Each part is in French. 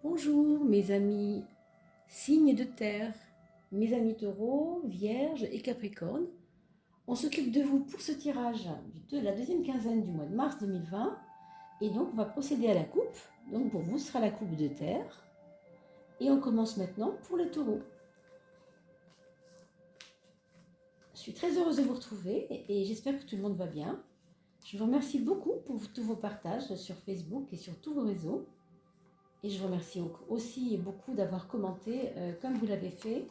Bonjour mes amis signes de terre, mes amis taureaux, vierges et capricornes. On s'occupe de vous pour ce tirage de la deuxième quinzaine du mois de mars 2020. Et donc on va procéder à la coupe. Donc pour vous ce sera la coupe de terre. Et on commence maintenant pour les taureaux. Je suis très heureuse de vous retrouver et j'espère que tout le monde va bien. Je vous remercie beaucoup pour tous vos partages sur Facebook et sur tous vos réseaux. Et je vous remercie aussi beaucoup d'avoir commenté comme vous l'avez fait.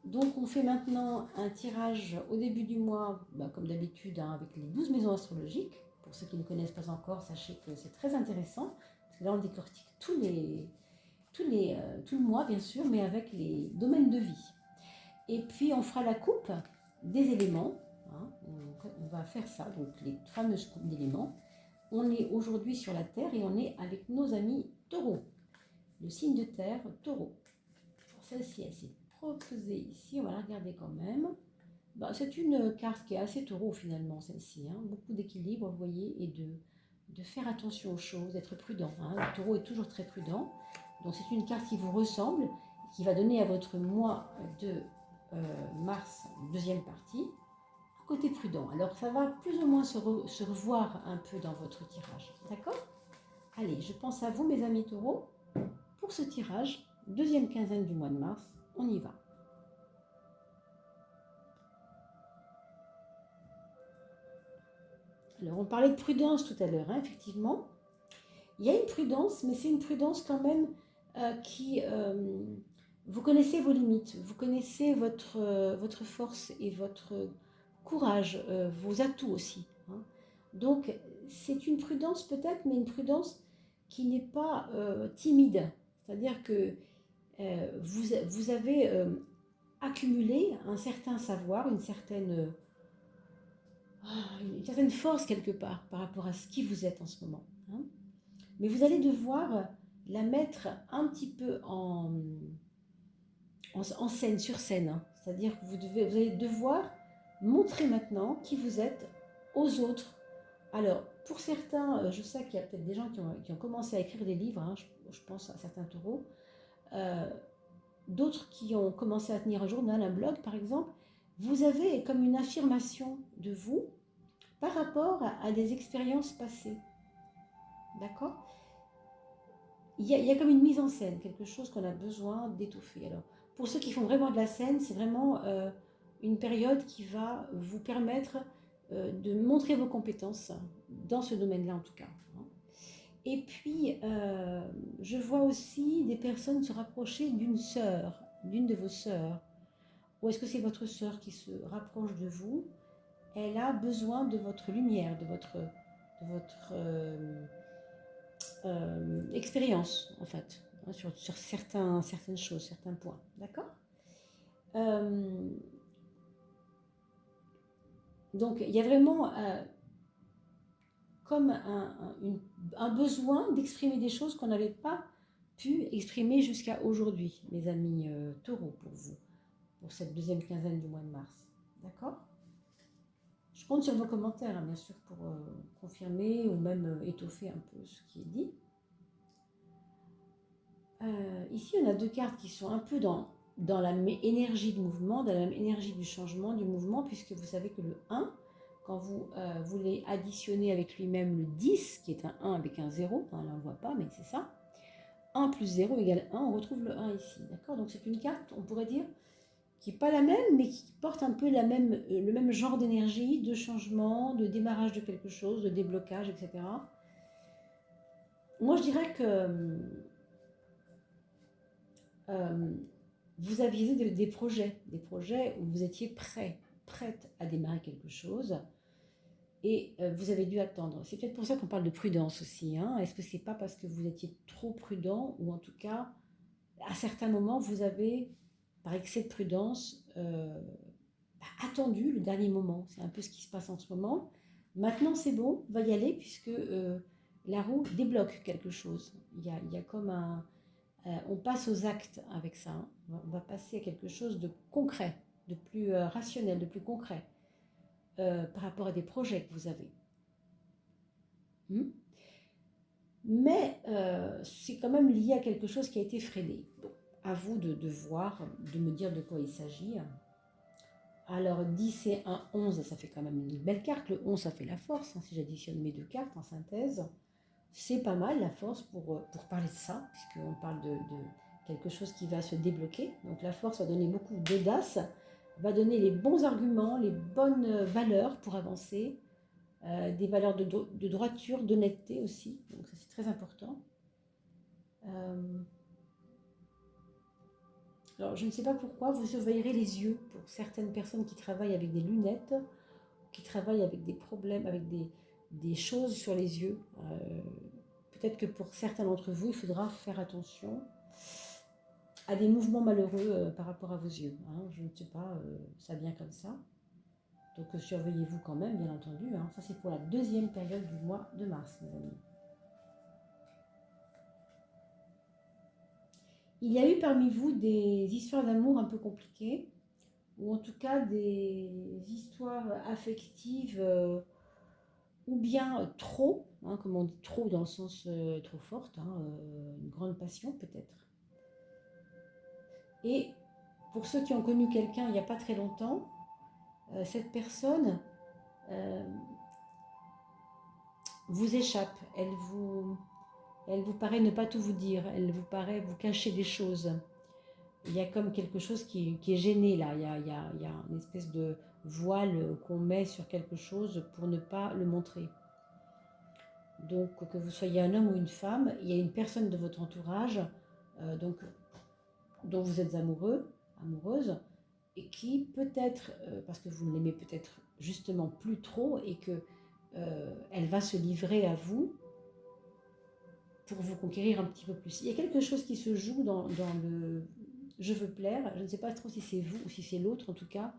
Donc on fait maintenant un tirage au début du mois, comme d'habitude, avec les 12 maisons astrologiques. Pour ceux qui ne connaissent pas encore, sachez que c'est très intéressant, parce que là on décortique tout le mois bien sûr, mais avec les domaines de vie. Et puis on fera la coupe des éléments, hein, on va faire ça, donc les fameuses coupes d'éléments. On est aujourd'hui sur la Terre et on est avec nos amis taureaux, le signe de terre, taureau. Celle-ci, elle s'est proposée ici, on va la regarder quand même. C'est une carte qui est assez taureau finalement, celle-ci. Beaucoup d'équilibre, vous voyez, et de faire attention aux choses, d'être prudent. Le taureau est toujours très prudent. Donc c'est une carte qui vous ressemble, qui va donner à votre mois de mars, deuxième partie, côté prudent. Alors ça va plus ou moins se revoir un peu dans votre tirage. D'accord? Allez, je pense à vous mes amis taureaux pour ce tirage. Deuxième quinzaine du mois de mars, on y va. Alors, on parlait de prudence tout à l'heure, effectivement. Il y a une prudence, mais c'est une prudence quand même qui... vous connaissez vos limites, vous connaissez votre force et votre courage, vos atouts aussi. Donc, c'est une prudence peut-être, mais une prudence qui n'est pas timide. C'est-à-dire que vous avez accumulé un certain savoir, une certaine force quelque part par rapport à ce qui vous êtes en ce moment. Mais vous allez devoir la mettre un petit peu en scène, sur scène. C'est-à-dire que vous allez devoir montrer maintenant qui vous êtes aux autres. Alors, pour certains, je sais qu'il y a peut-être des gens qui ont commencé à écrire des livres, je pense à certains taureaux, d'autres qui ont commencé à tenir un journal, un blog par exemple. Vous avez comme une affirmation de vous par rapport à des expériences passées. D'accord? il y a comme une mise en scène, quelque chose qu'on a besoin d'étouffer. Alors, pour ceux qui font vraiment de la scène, c'est vraiment une période qui va vous permettre de montrer vos compétences dans ce domaine-là en tout cas. Et puis, je vois aussi des personnes se rapprocher d'une sœur, d'une de vos sœurs. Ou est-ce que c'est votre sœur qui se rapproche de vous? Elle a besoin de votre lumière, de votre expérience, en fait, sur certaines choses, certains points. D'accord? Donc, il y a vraiment comme un besoin d'exprimer des choses qu'on n'avait pas pu exprimer jusqu'à aujourd'hui, mes amis taureaux, pour vous, pour cette deuxième quinzaine du mois de mars. D'accord? Je compte sur vos commentaires, bien sûr, pour confirmer ou même étoffer un peu ce qui est dit. Ici, on a deux cartes qui sont un peu dans la même énergie de mouvement, dans la même énergie du changement, du mouvement, puisque vous savez que le 1, quand vous voulez additionner avec lui-même le 10, qui est un 1 avec un 0, là on ne voit pas, mais c'est ça, 1 plus 0 égale 1, on retrouve le 1 ici, d'accord? Donc c'est une carte, on pourrait dire, qui n'est pas la même, mais qui porte un peu le même genre d'énergie, de changement, de démarrage de quelque chose, de déblocage, etc. Moi, je dirais que vous aviez des projets où vous étiez prête à démarrer quelque chose, et vous avez dû attendre. C'est peut-être pour ça qu'on parle de prudence aussi. Est-ce que c'est pas parce que vous étiez trop prudent, ou en tout cas, à certains moments, vous avez, par excès de prudence, attendu le dernier moment? C'est un peu ce qui se passe en ce moment. Maintenant, c'est bon, va y aller, puisque la roue débloque quelque chose. Il y a comme on passe aux actes avec ça. On va passer à quelque chose de concret, de plus rationnel, de plus concret par rapport à des projets que vous avez. Mais c'est quand même lié à quelque chose qui a été freiné. Bon, à vous de voir, de me dire de quoi il s'agit. Alors 10 et 1, 11, ça fait quand même une belle carte. Le 11, ça fait la force, hein, si j'additionne mes deux cartes en synthèse. C'est pas mal la force pour parler de ça, puisqu'on parle de quelque chose qui va se débloquer. Donc la force va donner beaucoup d'audace, va donner les bons arguments, les bonnes valeurs pour avancer, des valeurs de droiture, d'honnêteté aussi. Donc ça c'est très important. Alors je ne sais pas pourquoi, vous surveillerez les yeux pour certaines personnes qui travaillent avec des lunettes, qui travaillent avec des problèmes, avec des choses sur les yeux. Peut-être que pour certains d'entre vous, il faudra faire attention à des mouvements malheureux par rapport à vos yeux. Hein. Je ne sais pas, ça vient comme ça. Donc surveillez-vous quand même, bien entendu. Hein. Ça, c'est pour la deuxième période du mois de mars, mes amis. Il y a eu parmi vous des histoires d'amour un peu compliquées, ou en tout cas des histoires affectives, ou bien trop, hein, comme on dit trop dans le sens trop forte, hein, une grande passion peut-être. Et pour ceux qui ont connu quelqu'un il n'y a pas très longtemps, cette personne vous échappe, elle vous paraît ne pas tout vous dire, elle vous paraît vous cacher des choses. Il y a comme quelque chose qui est gêné là, il y a une espèce de voile qu'on met sur quelque chose pour ne pas le montrer. Donc que vous soyez un homme ou une femme, il y a une personne de votre entourage dont vous êtes amoureux, amoureuse, et qui peut-être, parce que vous ne l'aimez peut-être justement plus trop, et que elle va se livrer à vous pour vous conquérir un petit peu plus. Il y a quelque chose qui se joue dans le « je veux plaire », je ne sais pas trop si c'est vous ou si c'est l'autre, en tout cas,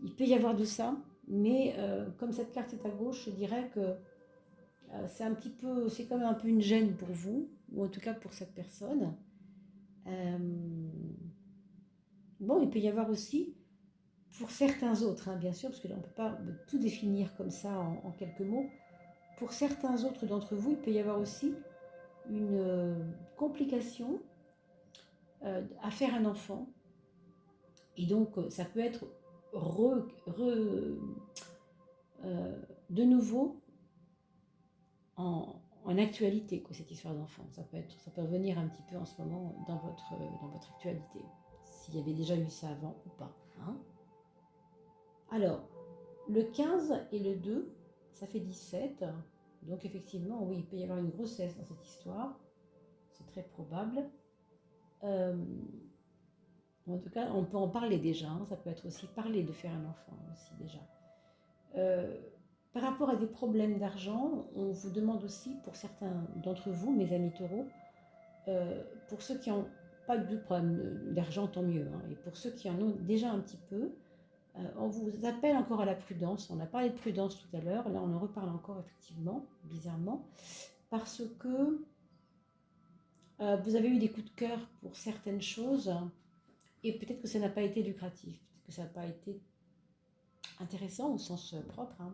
il peut y avoir de ça, mais comme cette carte est à gauche, je dirais que c'est quand même un peu une gêne pour vous, ou en tout cas pour cette personne. Bon, il peut y avoir aussi, pour certains autres, hein, bien sûr, parce que là on ne peut pas tout définir comme ça en quelques mots, pour certains autres d'entre vous, il peut y avoir aussi une complication à faire un enfant. Et donc, ça peut être de nouveau en actualité, quoi, cette histoire d'enfant. Ça peut revenir un petit peu en ce moment dans votre actualité, s'il y avait déjà eu ça avant ou pas. Hein. Alors, le 15 et le 2, ça fait 17. Donc effectivement, oui, il peut y avoir une grossesse dans cette histoire. C'est très probable. En tout cas, on peut en parler déjà. Hein. Ça peut être aussi parler de faire un enfant aussi déjà. Par rapport à des problèmes d'argent, on vous demande aussi, pour certains d'entre vous, mes amis taureaux, pour ceux qui n'ont pas de problème d'argent, tant mieux. Hein. Et pour ceux qui en ont déjà un petit peu, on vous appelle encore à la prudence. On a parlé de prudence tout à l'heure. Là, on en reparle encore, effectivement, bizarrement. Parce que vous avez eu des coups de cœur pour certaines choses. Et peut-être que ça n'a pas été lucratif. Peut-être que ça n'a pas été intéressant au sens propre. Hein.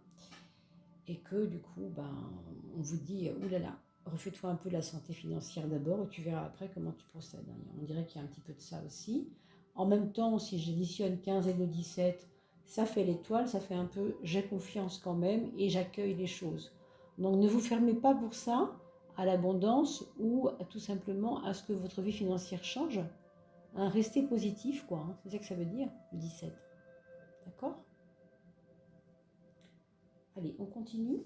Et que du coup, on vous dit, oulala, refais-toi un peu la santé financière d'abord et tu verras après comment tu procèdes. On dirait qu'il y a un petit peu de ça aussi. En même temps, si j'additionne 15 et le 17, ça fait l'étoile, ça fait un peu j'ai confiance quand même et j'accueille les choses. Donc ne vous fermez pas pour ça à l'abondance ou tout simplement à ce que votre vie financière change. Hein, restez positif, quoi. Hein, c'est ça que ça veut dire, le 17. D'accord ? Allez, on continue.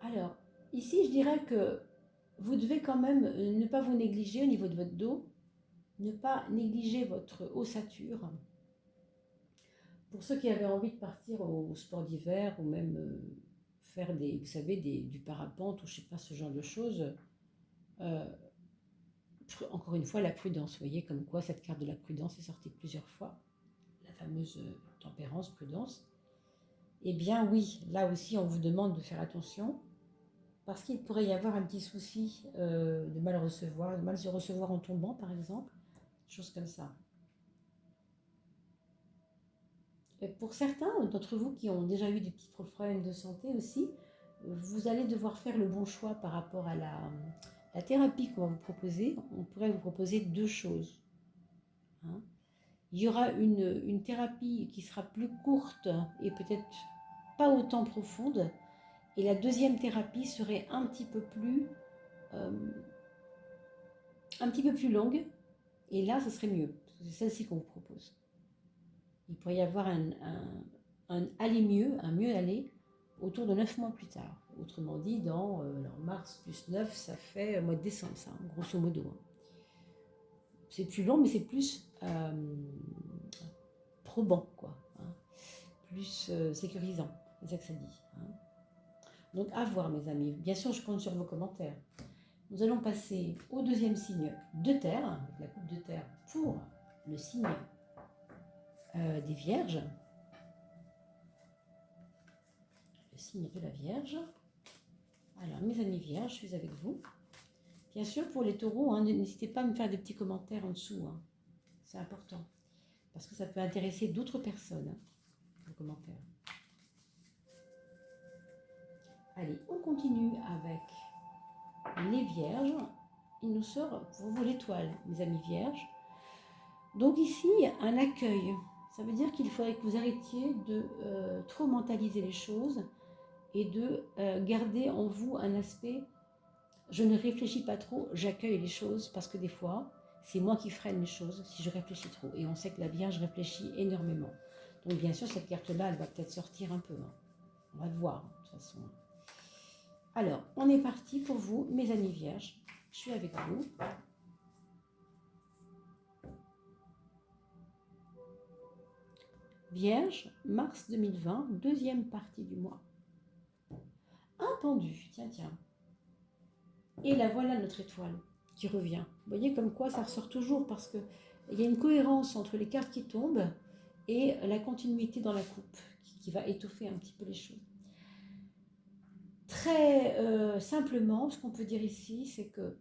Alors, ici, je dirais que vous devez quand même ne pas vous négliger au niveau de votre dos, ne pas négliger votre ossature. Pour ceux qui avaient envie de partir au sport d'hiver ou même faire vous savez, du parapente ou je sais pas, ce genre de choses, encore une fois, la prudence. Vous voyez comme quoi cette carte de la prudence est sortie plusieurs fois, la fameuse tempérance, prudence. Eh bien oui, là aussi, on vous demande de faire attention. Parce qu'il pourrait y avoir un petit souci de mal se recevoir en tombant, par exemple, choses comme ça. pour certains d'entre vous qui ont déjà eu des petits problèmes de santé aussi, vous allez devoir faire le bon choix par rapport à la thérapie qu'on va vous proposer. On pourrait vous proposer deux choses. Hein. Il y aura une thérapie qui sera plus courte et peut-être pas autant profonde. Et la deuxième thérapie serait un petit peu plus longue. Et là, ce serait mieux. C'est celle-ci qu'on vous propose. Il pourrait y avoir un aller mieux, un mieux aller autour de 9 mois plus tard. Autrement dit, dans mars plus 9, ça fait mois de décembre, ça, grosso modo. C'est plus long, mais c'est plus probant, quoi. Hein, plus sécurisant, c'est ça que ça dit. Hein. Donc, à voir, mes amis. Bien sûr, je compte sur vos commentaires. Nous allons passer au deuxième signe de terre, avec la coupe de terre pour le signe des Vierges. Le signe de la Vierge. Alors, mes amis Vierges, je suis avec vous. Bien sûr, pour les taureaux, hein, n'hésitez pas à me faire des petits commentaires en dessous. Hein. C'est important. Parce que ça peut intéresser d'autres personnes, hein, vos commentaires. Allez, on continue avec les Vierges. Il nous sort pour vous l'étoile, mes amis Vierges. Donc ici, un accueil. Ça veut dire qu'il faudrait que vous arrêtiez de trop mentaliser les choses et de garder en vous un aspect je ne réfléchis pas trop, j'accueille les choses parce que des fois, c'est moi qui freine les choses si je réfléchis trop. Et on sait que la Vierge réfléchit énormément. Donc bien sûr, cette carte-là, elle va peut-être sortir un peu. Hein. On va le voir, de toute façon. Alors, on est parti pour vous, mes amis Vierges. Je suis avec vous. Vierge, mars 2020, deuxième partie du mois. Un pendu, tiens. Et la voilà notre étoile qui revient. Vous voyez comme quoi ça ressort toujours parce qu'il y a une cohérence entre les cartes qui tombent et la continuité dans la coupe qui va étoffer un petit peu les choses. Très simplement, ce qu'on peut dire ici, c'est que,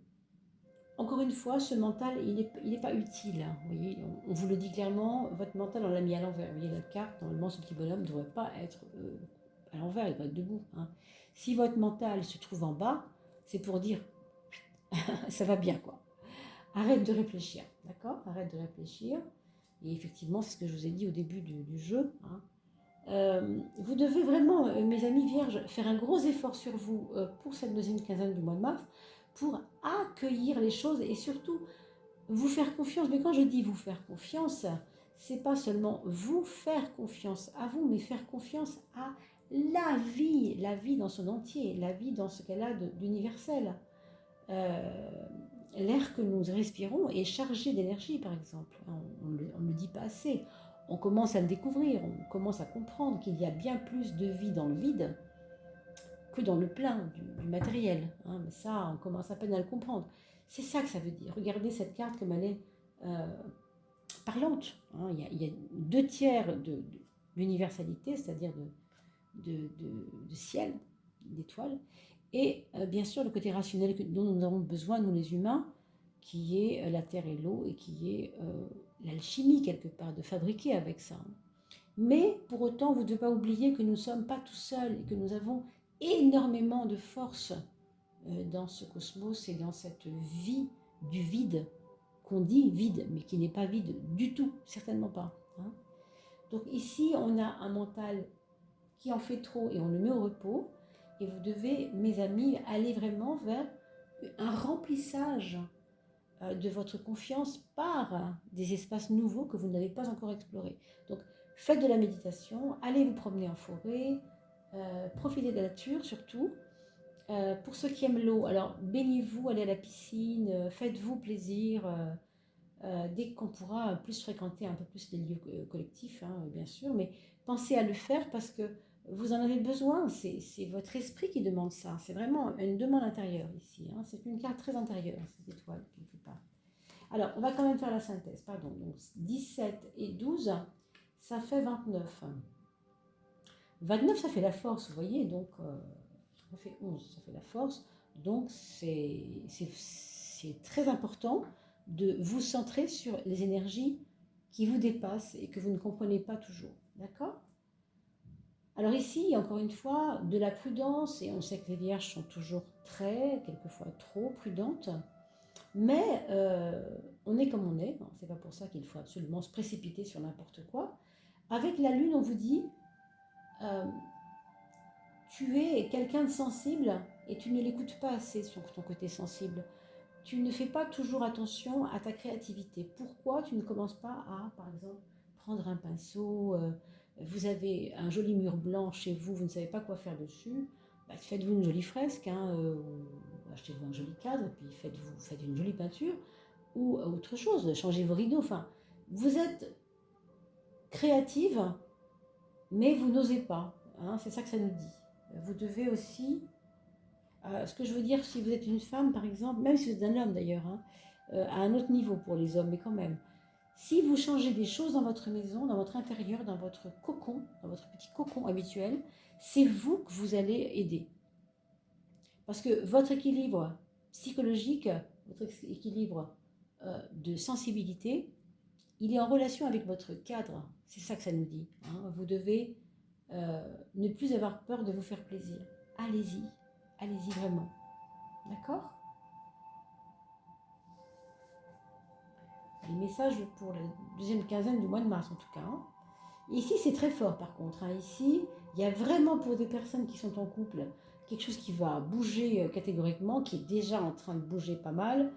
encore une fois, ce mental, il n'est pas utile. Hein. Vous voyez, on vous le dit clairement, votre mental, on l'a mis à l'envers. Vous voyez la carte, normalement, ce petit bonhomme ne devrait pas être à l'envers, il doit être debout. Hein. Si votre mental se trouve en bas, c'est pour dire ça va bien, quoi. Arrête de réfléchir, d'accord? Arrête de réfléchir. Et effectivement, c'est ce que je vous ai dit au début du jeu. Hein. Vous devez vraiment, mes amis vierges, faire un gros effort sur vous pour cette deuxième quinzaine du mois de mars, pour accueillir les choses et surtout vous faire confiance. Mais quand je dis vous faire confiance, c'est pas seulement vous faire confiance à vous, mais faire confiance à la vie dans son entier, la vie dans ce qu'elle a d'universel. L'air que nous respirons est chargé d'énergie, par exemple. On ne le dit pas assez. On commence à le découvrir, on commence à comprendre qu'il y a bien plus de vie dans le vide que dans le plein du matériel. Hein. Mais ça, on commence à peine à le comprendre. C'est ça que ça veut dire. Regardez cette carte comme elle est parlante. Hein. Il y a 2/3 d'universalité, c'est-à-dire de ciel, d'étoiles. Et bien sûr, le côté rationnel dont nous avons besoin, nous les humains, qui est la terre et l'eau, et qui est l'alchimie, quelque part, de fabriquer avec ça. Mais pour autant, vous ne devez pas oublier que nous ne sommes pas tout seuls, et que nous avons énormément de force dans ce cosmos et dans cette vie du vide, qu'on dit vide, mais qui n'est pas vide du tout, certainement pas. Hein. Donc ici, on a un mental qui en fait trop et on le met au repos. Et vous devez, mes amis, aller vraiment vers un remplissage de votre confiance par des espaces nouveaux que vous n'avez pas encore explorés. Donc, faites de la méditation, allez vous promener en forêt, profitez de la nature surtout. Pour ceux qui aiment l'eau, alors baignez-vous, allez à la piscine, faites-vous plaisir. Dès qu'on pourra plus fréquenter un peu plus les lieux collectifs, hein, bien sûr, mais pensez à le faire parce que vous en avez besoin, c'est votre esprit qui demande ça, c'est vraiment une demande intérieure ici, hein. C'est une carte très intérieure, cette étoile, quelque part. Alors, on va quand même faire la synthèse, pardon, donc 17 et 12, ça fait 29. 29, ça fait la force, vous voyez, donc ça fait 11, ça fait la force, donc c'est très important de vous centrer sur les énergies qui vous dépassent et que vous ne comprenez pas toujours. D'accord? Alors ici, encore une fois, de la prudence, et on sait que les vierges sont toujours quelquefois trop prudentes, mais on est comme on est, c'est pas pour ça qu'il faut absolument se précipiter sur n'importe quoi. Avec la lune, on vous dit, tu es quelqu'un de sensible et tu ne l'écoutes pas assez sur ton côté sensible. Tu ne fais pas toujours attention à ta créativité. Pourquoi tu ne commences pas à, par exemple, prendre un pinceau, vous avez un joli mur blanc chez vous, vous ne savez pas quoi faire dessus, bah, faites-vous une jolie fresque, achetez-vous un joli cadre, puis faites une jolie peinture, ou autre chose, changez vos rideaux. Enfin, vous êtes créative, mais vous n'osez pas. C'est ça que ça nous dit. Vous devez aussi... ce que je veux dire, si vous êtes une femme, par exemple, même si vous êtes un homme d'ailleurs, à un autre niveau pour les hommes, mais quand même, si vous changez des choses dans votre maison, dans votre intérieur, dans votre cocon, dans votre petit cocon habituel, c'est vous que vous allez aider. Parce que votre équilibre psychologique, votre équilibre de sensibilité, il est en relation avec votre cadre. C'est ça que ça nous dit. Vous devez ne plus avoir peur de vous faire plaisir. Allez-y. Allez-y vraiment. D'accord? Les messages pour la deuxième quinzaine du mois de mars en tout cas. Ici c'est très fort par contre. Ici il y a vraiment pour des personnes qui sont en couple quelque chose qui va bouger catégoriquement, qui est déjà en train de bouger pas mal.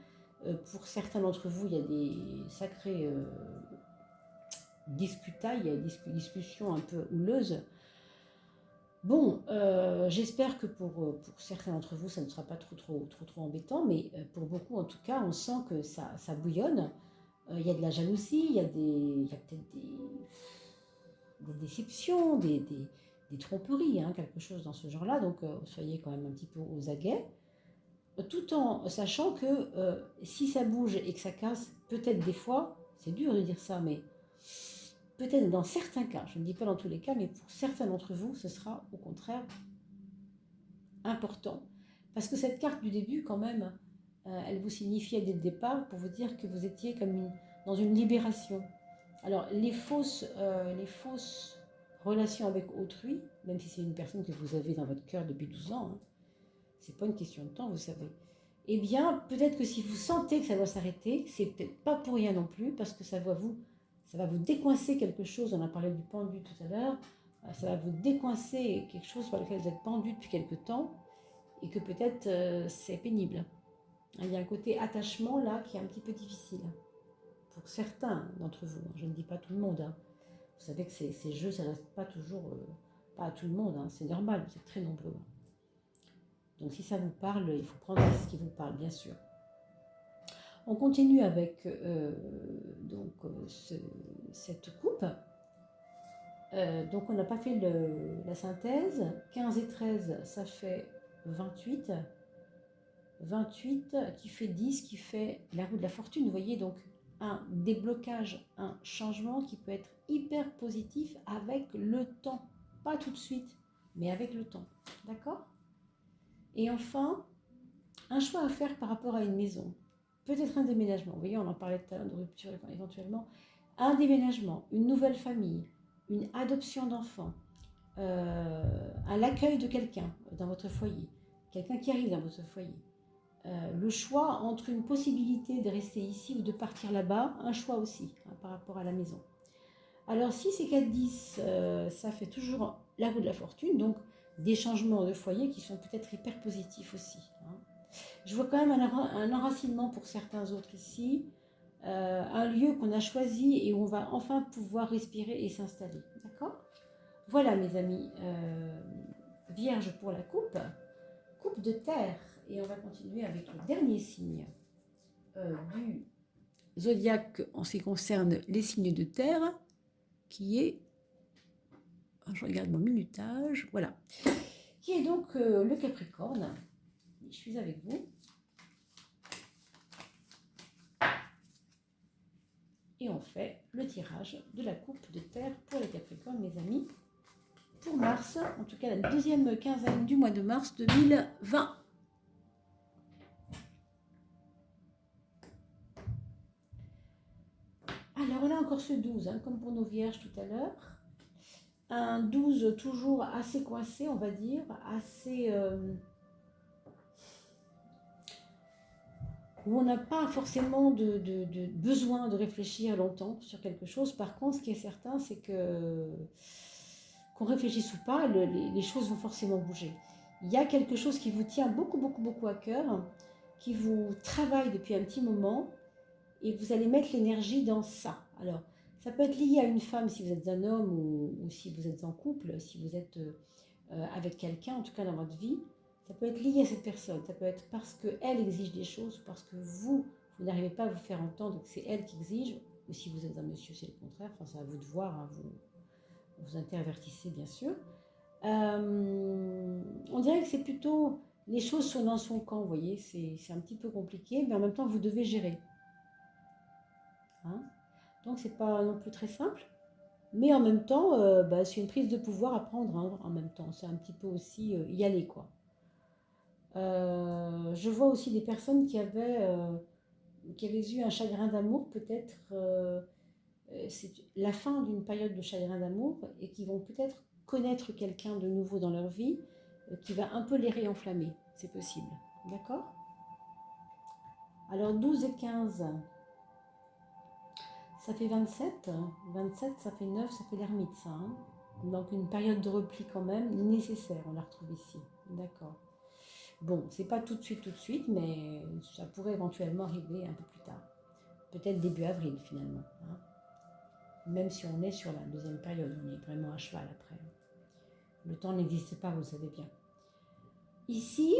Pour certains d'entre vous il y a des sacrés disputailles, discussions un peu houleuses. Bon, j'espère que pour certains d'entre vous, ça ne sera pas trop embêtant, mais pour beaucoup, en tout cas, on sent que ça bouillonne. Il y a de la jalousie, il y a peut-être des déceptions, des tromperies, quelque chose dans ce genre-là. Donc, soyez quand même un petit peu aux aguets, tout en sachant que si ça bouge et que ça casse, peut-être des fois, c'est dur de dire ça, mais... peut-être dans certains cas, je ne dis pas dans tous les cas, mais pour certains d'entre vous, ce sera au contraire important. Parce que cette carte du début, quand même, elle vous signifiait dès le départ pour vous dire que vous étiez comme dans une libération. Alors, les fausses relations avec autrui, même si c'est une personne que vous avez dans votre cœur depuis 12 ans, c'est pas une question de temps, vous savez. Eh bien, peut-être que si vous sentez que ça doit s'arrêter, c'est peut-être pas pour rien non plus, parce que ça va vous décoincer quelque chose. On a parlé du pendu tout à l'heure. Ça va vous décoincer quelque chose par lequel vous êtes pendu depuis quelque temps et que peut-être c'est pénible. Il y a un côté attachement là qui est un petit peu difficile pour certains d'entre vous. Je ne dis pas tout le monde. Vous savez que ces jeux, ça ne reste pas toujours pas à tout le monde. C'est normal, vous êtes très nombreux. Donc si ça vous parle, il faut prendre ce qui vous parle, bien sûr. On continue avec cette coupe. Donc on n'a pas fait la synthèse. 15 et 13, ça fait 28. 28 qui fait 10, qui fait la roue de la fortune. Vous voyez, donc un déblocage, un changement qui peut être hyper positif avec le temps. Pas tout de suite, mais avec le temps. D'accord? Et enfin, un choix à faire par rapport à une maison. Peut-être un déménagement, vous voyez, on en parlait tout à l'heure de rupture éventuellement. Un déménagement, une nouvelle famille, une adoption d'enfants, l'accueil de quelqu'un dans votre foyer, quelqu'un qui arrive dans votre foyer. Le choix entre une possibilité de rester ici ou de partir là-bas, un choix aussi par rapport à la maison. Alors 6 et 4, 10, ça fait toujours la roue de la fortune, donc des changements de foyer qui sont peut-être hyper positifs aussi. Je vois quand même un enracinement pour certains autres ici, un lieu qu'on a choisi et où on va enfin pouvoir respirer et s'installer. D'accord? Voilà mes amis, Vierge pour la coupe de terre. Et on va continuer avec le dernier signe du zodiaque en ce qui concerne les signes de terre, qui est, je regarde mon minutage, voilà, qui est donc le Capricorne. Je suis avec vous. Et on fait le tirage de la coupe de terre pour les Capricornes, mes amis, pour mars, en tout cas la deuxième quinzaine du mois de mars 2020. Alors on a encore encore ce 12, hein, comme pour nos vierges tout à l'heure. Un 12 toujours assez coincé, on va dire, assez... où on n'a pas forcément de besoin de réfléchir longtemps sur quelque chose. Par contre, ce qui est certain, c'est que qu'on réfléchisse ou pas, les choses vont forcément bouger. Il y a quelque chose qui vous tient beaucoup, beaucoup, beaucoup à cœur, qui vous travaille depuis un petit moment, et vous allez mettre l'énergie dans ça. Alors, ça peut être lié à une femme si vous êtes un homme, ou si vous êtes en couple, si vous êtes avec quelqu'un, en tout cas dans votre vie. Ça peut être lié à cette personne, ça peut être parce qu'elle exige des choses, parce que vous n'arrivez pas à vous faire entendre que c'est elle qui exige, ou si vous êtes un monsieur, c'est le contraire, enfin c'est à vous de voir, hein, vous intervertissez bien sûr. On dirait que c'est plutôt, les choses sont dans son camp, vous voyez, c'est un petit peu compliqué, mais en même temps vous devez gérer. Hein, donc c'est pas non plus très simple, mais en même temps, c'est une prise de pouvoir à prendre, hein, en même temps, c'est un petit peu aussi y aller quoi. Je vois aussi des personnes qui avaient eu un chagrin d'amour, peut-être c'est la fin d'une période de chagrin d'amour, et qui vont peut-être connaître quelqu'un de nouveau dans leur vie qui va un peu les réenflammer, c'est possible. D'accord? Alors 12 et 15, ça fait 27. 27, ça fait 9, ça fait l'ermite, ça. Hein, donc une période de repli quand même nécessaire, on la retrouve ici. D'accord. Bon, c'est pas tout de suite, mais ça pourrait éventuellement arriver un peu plus tard. Peut-être début avril finalement. Hein. Même si on est sur la deuxième période, on est vraiment à cheval après. Le temps n'existe pas, vous le savez bien. Ici,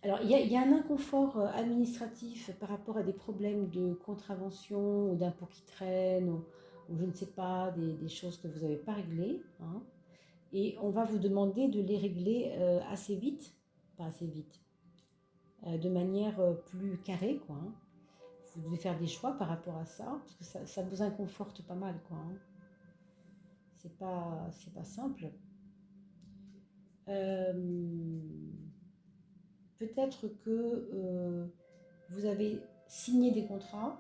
alors il y a un inconfort administratif par rapport à des problèmes de contravention ou d'impôts qui traînent, ou je ne sais pas, des choses que vous n'avez pas réglées. Hein. Et on va vous demander de les régler assez vite, pas assez vite, de manière plus carrée, quoi. Hein. Vous devez faire des choix par rapport à ça, parce que ça vous inconforte pas mal, quoi. Hein. C'est pas simple. Peut-être que vous avez signé des contrats,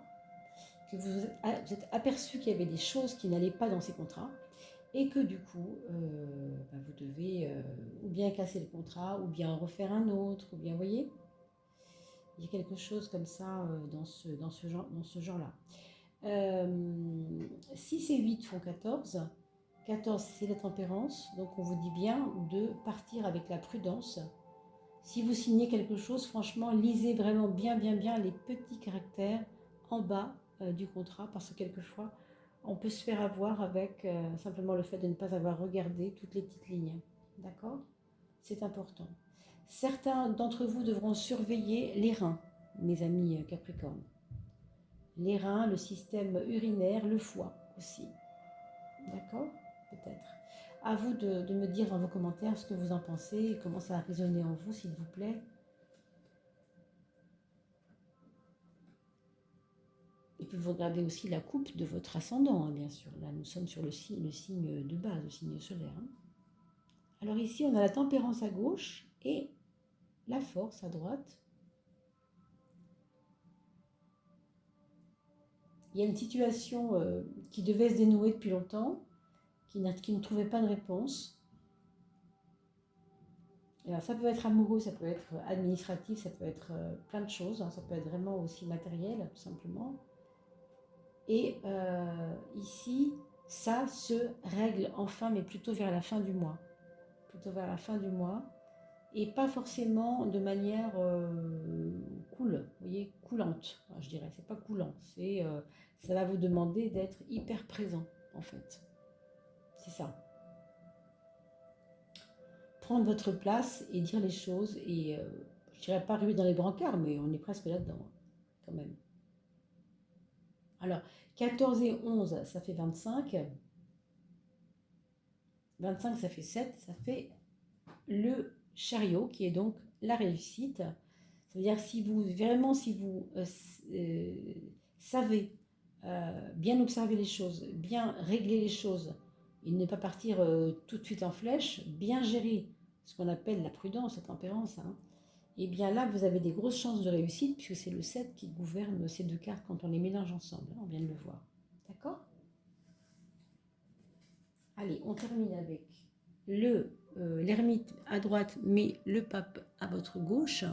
que vous êtes aperçu qu'il y avait des choses qui n'allaient pas dans ces contrats, et que du coup, vous devez ou bien casser le contrat, ou bien en refaire un autre, ou bien, vous voyez, il y a quelque chose comme ça dans ce genre-là. 6 et 8 font 14. 14, c'est la tempérance, donc on vous dit bien de partir avec la prudence. Si vous signez quelque chose, franchement, lisez vraiment bien les petits caractères en bas du contrat, parce que quelquefois, on peut se faire avoir avec simplement le fait de ne pas avoir regardé toutes les petites lignes. D'accord? C'est important. Certains d'entre vous devront surveiller les reins, mes amis Capricorne. Les reins, le système urinaire, le foie aussi. D'accord? Peut-être. À vous de me dire dans vos commentaires ce que vous en pensez et comment ça a résonné en vous, s'il vous plaît. Et puis vous regardez aussi la coupe de votre ascendant, hein, bien sûr. Là, nous sommes sur le signe de base, le signe solaire. Hein. Alors ici, on a la tempérance à gauche et la force à droite. Il y a une situation qui devait se dénouer depuis longtemps, qui ne trouvait pas de réponse. Alors, ça peut être amoureux, ça peut être administratif, ça peut être plein de choses. Hein, ça peut être vraiment aussi matériel, tout simplement. Et ici, ça se règle enfin, mais plutôt vers la fin du mois. Plutôt vers la fin du mois. Et pas forcément de manière cool, vous voyez, coulante, je dirais. C'est pas coulant, ça va vous demander d'être hyper présent, en fait. C'est ça. Prendre votre place et dire les choses, et je dirais pas arriver dans les brancards, mais on est presque là-dedans, quand même. Alors, 14 et 11, ça fait 25. 25, ça fait 7, ça fait le chariot, qui est donc la réussite. Ça veut dire si vous savez bien observer les choses, bien régler les choses, et ne pas partir tout de suite en flèche, bien gérer ce qu'on appelle la prudence, la tempérance, hein, et bien là, vous avez des grosses chances de réussite, puisque c'est le 7 qui gouverne ces deux cartes quand on les mélange ensemble, hein, on vient de le voir. D'accord? Allez, on termine avec l'ermite à droite, mais le pape à votre gauche.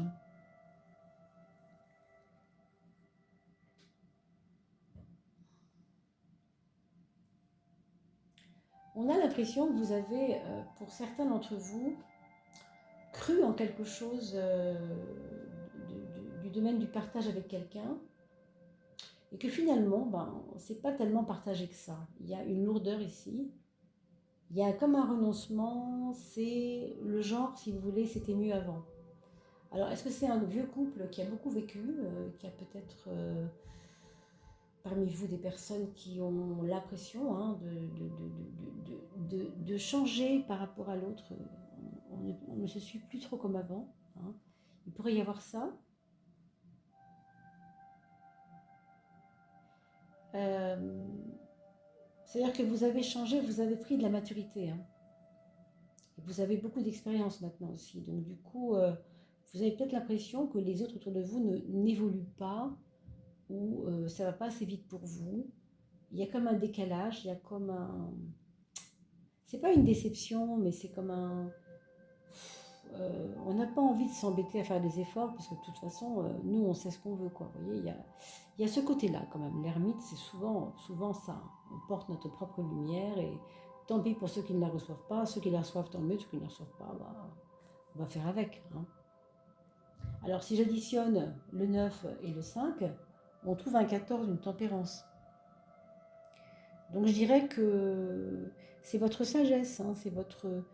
On a l'impression que vous avez, pour certains d'entre vous, cru en quelque chose du domaine du partage avec quelqu'un, et que finalement, ben, c'est pas tellement partagé que ça. Il y a une lourdeur ici, il y a comme un renoncement, c'est le genre, si vous voulez, c'était mieux avant. Alors, est-ce que c'est un vieux couple qui a beaucoup vécu, qui a peut-être parmi vous des personnes qui ont l'impression hein, de changer par rapport à l'autre? On ne se suit plus trop comme avant. Hein. Il pourrait y avoir ça. C'est-à-dire que vous avez changé, vous avez pris de la maturité. Hein. Vous avez beaucoup d'expérience maintenant aussi. Donc du coup, vous avez peut-être l'impression que les autres autour de vous n'évoluent pas ou ça ne va pas assez vite pour vous. Il y a comme un décalage, il y a comme un... C'est pas une déception, mais c'est comme un... on n'a pas envie de s'embêter à faire des efforts, parce que de toute façon, nous, on sait ce qu'on veut, quoi. Vous voyez, il y a ce côté-là, quand même. L'ermite, c'est souvent ça. On porte notre propre lumière, et tant pis pour ceux qui ne la reçoivent pas. Ceux qui la reçoivent, tant mieux. Ceux qui ne la reçoivent pas, bah, on va faire avec. Hein. Alors, si j'additionne le 9 et le 5, on trouve un 14, une tempérance. Donc, je dirais que c'est votre sagesse, hein, c'est votre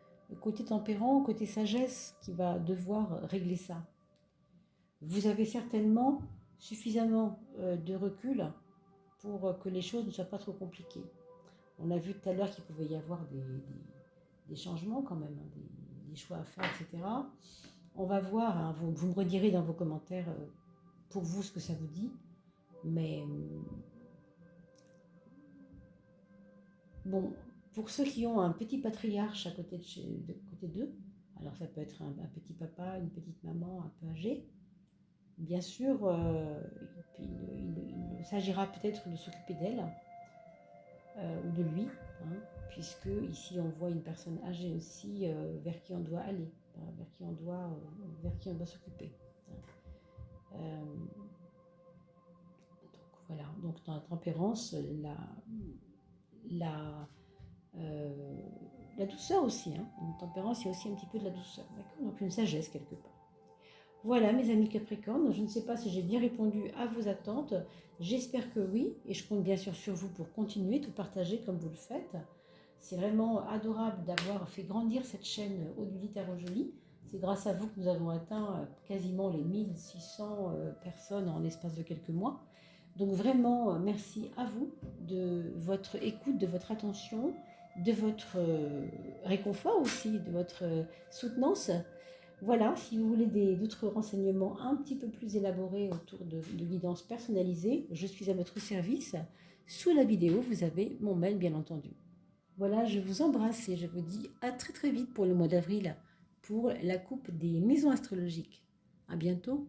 côté tempérant, côté sagesse qui va devoir régler ça. Vous avez certainement suffisamment de recul pour que les choses ne soient pas trop compliquées. On a vu tout à l'heure qu'il pouvait y avoir des changements quand même, hein, des choix à faire, etc. On va voir, hein, vous me redirez dans vos commentaires pour vous ce que ça vous dit, mais bon, pour ceux qui ont un petit patriarche à côté d'eux, alors ça peut être un petit papa, une petite maman un peu âgée, bien sûr, il s'agira peut-être de s'occuper d'elle ou de lui, hein, puisque ici on voit une personne âgée aussi vers qui on doit aller, vers qui on doit s'occuper. Donc voilà, donc dans la tempérance, la douceur aussi, hein. Une tempérance, il y a aussi un petit peu de la douceur, d'accord? Donc une sagesse quelque part. Voilà mes amis Capricorne, je ne sais pas si j'ai bien répondu à vos attentes, j'espère que oui, et je compte bien sûr sur vous pour continuer, tout partager comme vous le faites. C'est vraiment adorable d'avoir fait grandir cette chaîne Odile Tarot Jolie. C'est grâce à vous que nous avons atteint quasiment les 1600 personnes en l'espace de quelques mois. Donc vraiment, merci à vous de votre écoute, de votre attention, de votre réconfort aussi, de votre soutenance. Voilà, si vous voulez d'autres renseignements un petit peu plus élaborés autour de guidance personnalisée, je suis à votre service. Sous la vidéo, vous avez mon mail, bien entendu. Voilà, je vous embrasse et je vous dis à très très vite pour le mois d'avril pour la coupe des maisons astrologiques. À bientôt.